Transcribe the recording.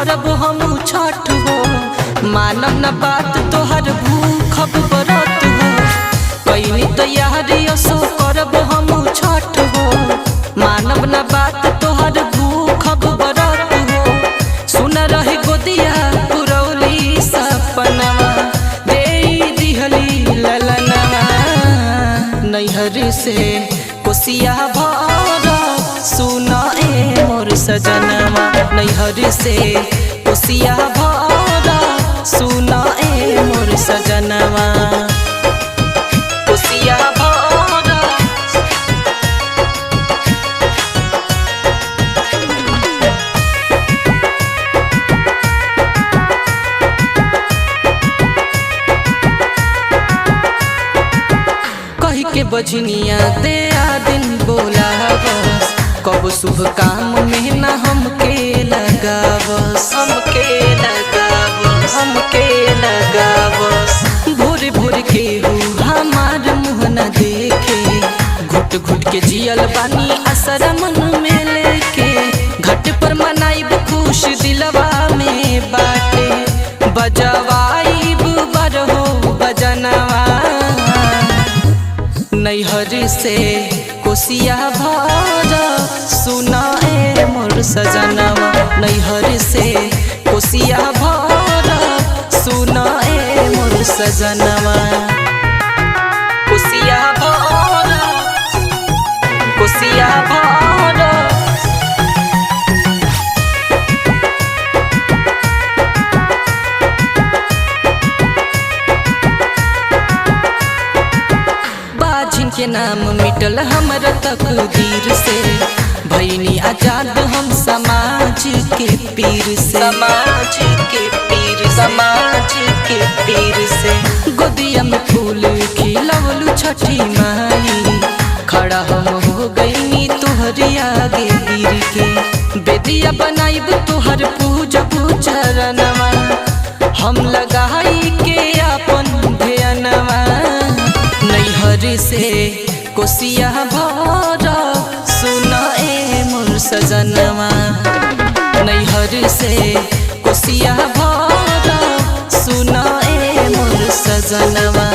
करब हम छठ हो। मानब न बात तोहर भूखब बरत हो। कैनी तैयारी असो करब हम छठ हो। मानब न बात तोहर भूखब बरत हो। सुन रही गोदिया पुरौली सपनवा दे दिहली ललनवा। नैहर से कोसिया भर सुन ए मोर सजनवा। नैहर से कोसिया भर सुन ए मोर सजनवा। कोसिया भर कही के बजनिया दे आ दिन बोला बस। कब शुभ काम में न हमके लगावस। हमके लगावस हमके लगावस। भोर भोर के हमार मुँह न देखे। घुट घुट के जियल बानी असर मन में लेके। घट पर मनाइब खुश दिलवा में बाटे। बजवाइब बरहो बजनवा। नैहर से कोसिया भर सुन ए मोर सजनवा। नैहर से कोसिया भर सुन ए मोर सजनवा। कोसिया भर कोसिया भर के नाम मिटल हमरा तकदीर से। भईनी आजाद हम समाज के पीर से। समाज के पीर समाज के पीर से। गोदिया में फूल खिलवलू छठी माई। खड़ा हम हो गईनी तुहरी आगे गिर के। बेदिया बनाइब तुहर पूजबू चरणवा। हम लगाई के अपन ध्यानवा। नैहर से कोसिया भर सुन ए मोर सजनवा। नैहर से कोसिया भर सुन ए मोर सजनवा।